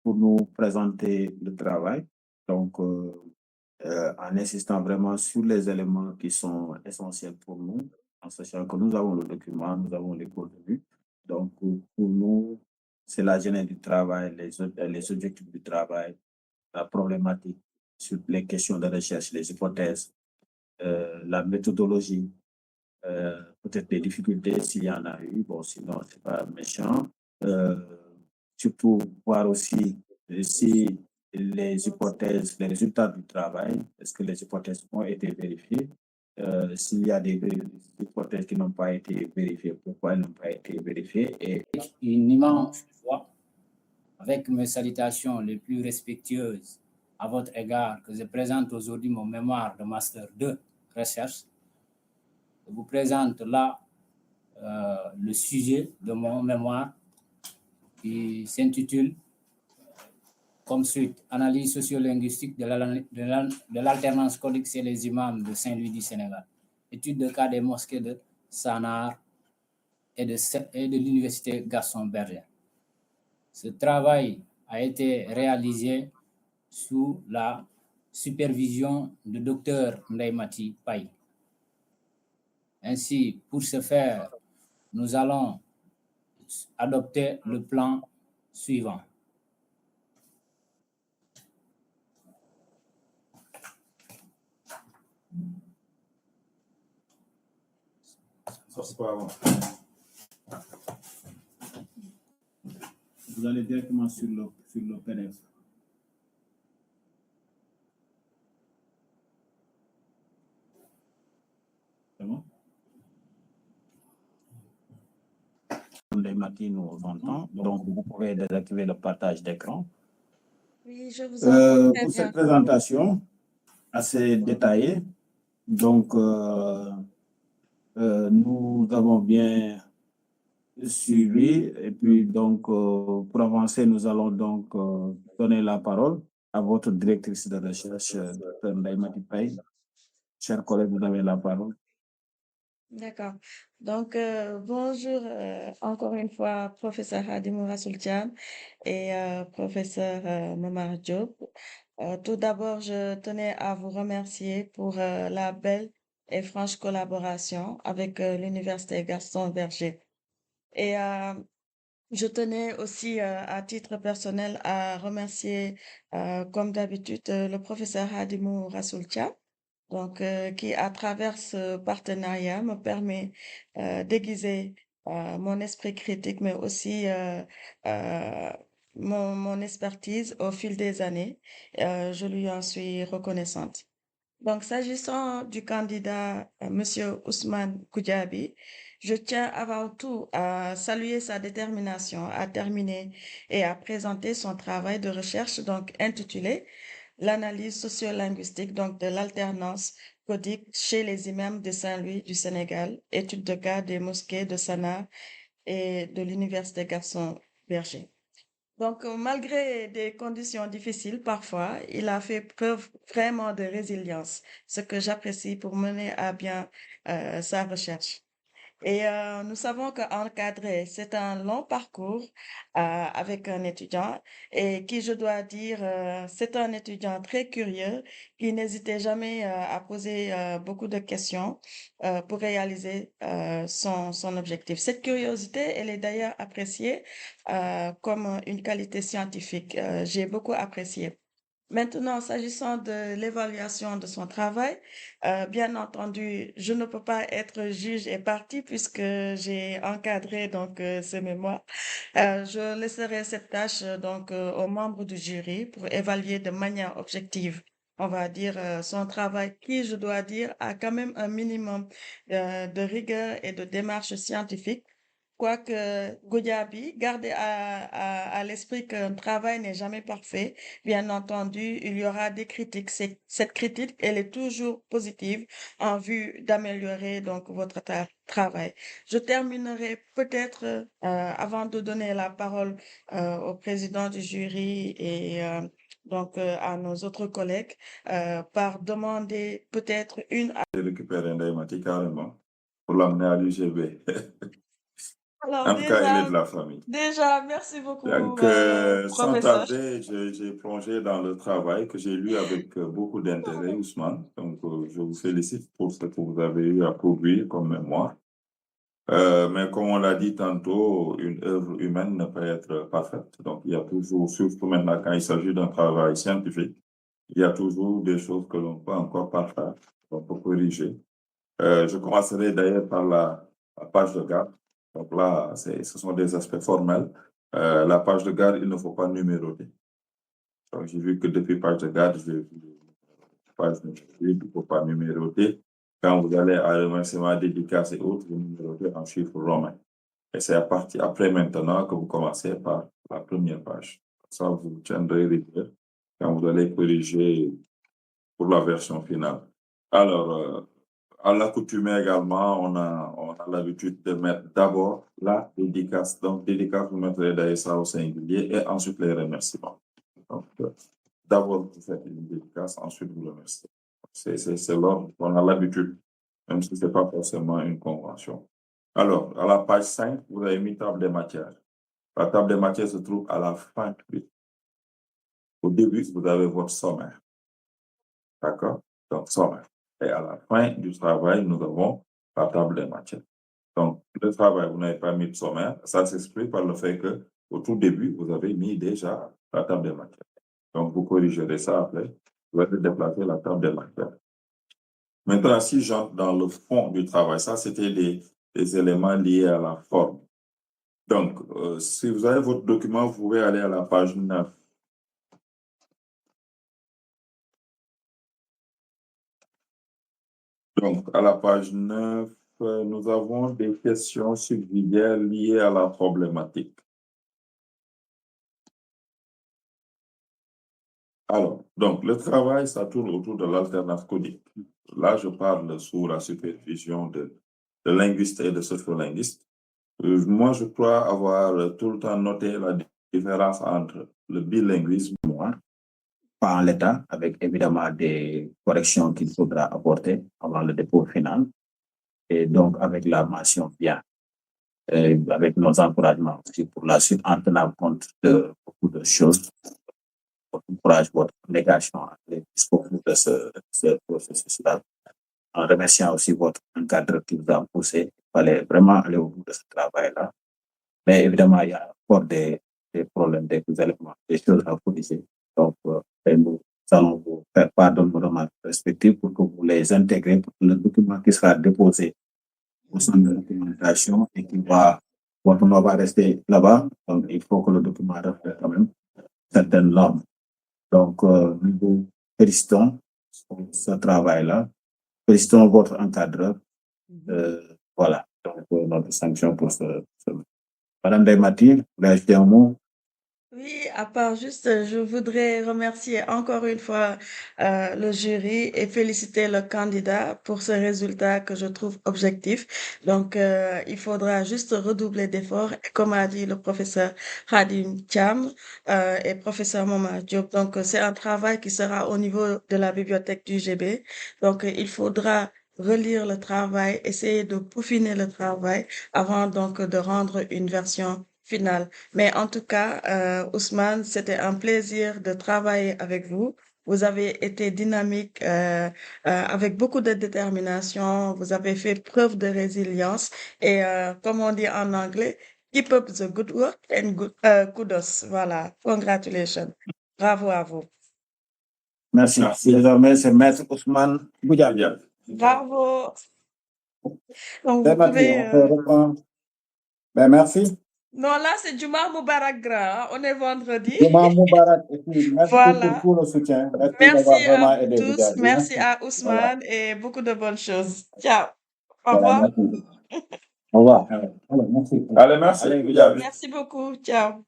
pour nous présenter le travail. Donc, en insistant vraiment sur les éléments qui sont essentiels pour nous, en sachant que nous avons le document, nous avons les contenus. Donc, pour nous, c'est la genèse du travail, les objectifs du travail, la problématique sur les questions de recherche, les hypothèses, la méthodologie, peut-être des difficultés s'il y en a eu, bon, sinon, c'est pas méchant. Euh, Surtout voir aussi si les hypothèses, les résultats du travail, est-ce que les hypothèses ont été vérifiées? S'il y a des hypothèses qui n'ont pas été vérifiées, pourquoi elles n'ont pas été vérifiées? Et une immense joie, avec mes salutations les plus respectueuses à votre égard, que je présente aujourd'hui mon mémoire de Master 2 Recherche. Je vous présente là le sujet de mon mémoire qui s'intitule comme suite Analyse sociolinguistique de l'alternance codique chez les imams de Saint-Louis du Sénégal. Étude de cas des mosquées de Sanar et de l'université Gaston Berger. Ce travail a été réalisé sous la supervision du docteur Ndaimati Paye. Ainsi, pour ce faire, nous allons adopter le plan suivant. vous allez directement sur le PDF. C'est bon? Les matins nous entend, donc vous pouvez désactiver le partage d'écran. Oui, je vous entends. Pour cette présentation assez détaillée, donc nous avons bien suivi et puis donc pour avancer, nous allons donc donner la parole à votre directrice de recherche, Dr. Ndaimati Paye. Chers collègues, vous avez la parole. D'accord. Donc, bonjour encore une fois, professeur Hadimou Rassoultian et professeur Momar Diop. Tout d'abord, je tenais à vous remercier pour la belle et franche collaboration avec l'Université Gaston Berger. Et je tenais aussi, à titre personnel, à remercier, comme d'habitude, le professeur Hadimou Rassoultian, donc qui, à travers ce partenariat, me permet d'aiguiser mon esprit critique, mais aussi mon expertise au fil des années. Je lui en suis reconnaissante. Donc, s'agissant du candidat, Monsieur Ousmane Koudjabi, je tiens avant tout à saluer sa détermination à terminer et à présenter son travail de recherche, donc intitulé L'analyse sociolinguistique, donc de l'alternance codique chez les imams de Saint-Louis du Sénégal, étude de cas des mosquées de Sanaa et de l'université Gaston Berger. Donc, malgré des conditions difficiles parfois, il a fait preuve vraiment de résilience, ce que j'apprécie pour mener à bien sa recherche. Et nous savons qu'encadrer, c'est un long parcours avec un étudiant et qui, je dois dire, c'est un étudiant très curieux qui n'hésitait jamais à poser beaucoup de questions pour réaliser son objectif. Cette curiosité, elle est d'ailleurs appréciée comme une qualité scientifique. J'ai beaucoup apprécié. Maintenant, s'agissant de l'évaluation de son travail, bien entendu, je ne peux pas être juge et partie puisque j'ai encadré donc ce mémoire. Je laisserai cette tâche donc aux membres du jury pour évaluer de manière objective, on va dire, son travail qui, je dois dire, a quand même un minimum de rigueur et de démarche scientifique. Quoique Goudiaby, gardez à l'esprit qu'un travail n'est jamais parfait. Bien entendu, il y aura des critiques. Cette critique, elle est toujours positive en vue d'améliorer donc votre travail. Je terminerai peut-être avant de donner la parole au président du jury et donc à nos autres collègues par demander peut-être une récupérer Ndaimati carrément pour l'amener à l'UGB. Alors En tout cas, il est déjà, de la famille. merci beaucoup, Donc, sans professeur. tarder, j'ai plongé dans le travail que j'ai lu avec beaucoup d'intérêt, Ousmane. Donc, je vous félicite pour ce que vous avez eu à produire comme mémoire. Mais comme on l'a dit tantôt, une œuvre humaine ne peut être parfaite. Donc, il y a toujours, surtout maintenant quand il s'agit d'un travail scientifique, il y a toujours des choses que l'on peut encore parfaire, qu'on peut corriger. Je commencerai d'ailleurs par la page de garde. Donc là, ce sont des aspects formels. La page de garde, il ne faut pas numéroter. Donc, j'ai vu que depuis page de garde, page numérotée, il ne faut pas numéroter. Quand vous allez à remerciement, dédicace et autres, vous numérotez en chiffres romains. Et c'est à partir après maintenant que vous commencez par la première page. Ça, vous tiendrez rigueur quand vous allez corriger pour la version finale. Alors, à l'accoutumée également, on a l'habitude de mettre d'abord la dédicace. Donc, dédicace, vous mettrez d'ailleurs ça au singulier et ensuite les remerciements. Donc, d'abord, vous faites une dédicace, ensuite vous remerciez. C'est l'ordre, on a l'habitude, même si ce n'est pas forcément une convention. Alors, à la page 5, vous avez mis table des matières. La table des matières se trouve à la fin. Au début, vous avez votre sommaire. D'accord? Donc, sommaire. Et à la fin du travail, nous avons la table des matières. Donc, le travail, vous n'avez pas mis de sommaire. Ça s'explique par le fait que au tout début, vous avez mis déjà la table des matières. Donc, vous corrigerez ça après. Vous allez déplacer la table des matières. Maintenant, si j'entre dans le fond du travail, ça, c'était des éléments liés à la forme. Donc, si vous avez votre document, vous pouvez aller à la page 9. Donc, à la page 9, nous avons des questions subsidiaires liées à la problématique. Alors, donc, le travail, ça tourne autour de l'alternance codique. Là, je parle sous la supervision de linguistes et de sociolinguistes. Moi, je crois avoir tout le temps noté la différence entre le bilinguisme, Pas en l'état, avec évidemment des corrections qu'il faudra apporter avant le dépôt final, et donc avec la mention bien, avec nos encouragements aussi pour la suite, en tenant compte de beaucoup de choses. Votre courage, votre négation jusqu'au bout de ce processus-là, en remerciant aussi votre encadreur qui vous a poussé. Il fallait vraiment aller au bout de ce travail-là. Mais évidemment, il y a encore des problèmes, des éléments, des choses à corriger. Donc, nous allons vous faire part de nos remarques respectives pour que vous les intégrez pour que le document qui sera déposé au sein de la documentation et qui va, votre nom va rester là-bas. Donc, il faut que le document reflète quand même certaines normes. Donc, nous vous félicitons pour ce travail-là. Félicitons votre encadreur. Voilà, donc notre sanction pour ce. Madame Desmatis, vous voulez ajouter un mot? Oui, à part juste, je voudrais remercier encore une fois le jury et féliciter le candidat pour ce résultat que je trouve objectif. Donc, il faudra juste redoubler d'efforts, comme a dit le professeur Khadim Thiam et professeur Momar Diop. Donc, c'est un travail qui sera au niveau de la bibliothèque du GB. Donc, il faudra relire le travail, essayer de peaufiner le travail avant donc de rendre une version finale. Mais en tout cas, Ousmane, c'était un plaisir de travailler avec vous. Vous avez été dynamique, avec beaucoup de détermination. Vous avez fait preuve de résilience. Et comme on dit en anglais, keep up the good work and kudos. Voilà. Congratulations. Bravo à vous. Merci. Désormais, c'est Maître Ousmane Goudiaby. Bravo. Donc, vous Desmatis, pouvez... on peut reprendre. Ben, merci. Non, là, c'est Juma Moubarak Grand. Hein. On est vendredi. Juma Moubarak. Et puis, merci Voilà. pour tout le soutien. Merci Merci d'avoir vraiment à vous aidé tous. Goudiaby. Merci à Voilà. Ousmane et beaucoup de bonnes choses. Ciao. Au Voilà, revoir. merci. Au revoir. Alors, merci. Allez, merci. Allez, Goudiaby. Merci beaucoup. Ciao.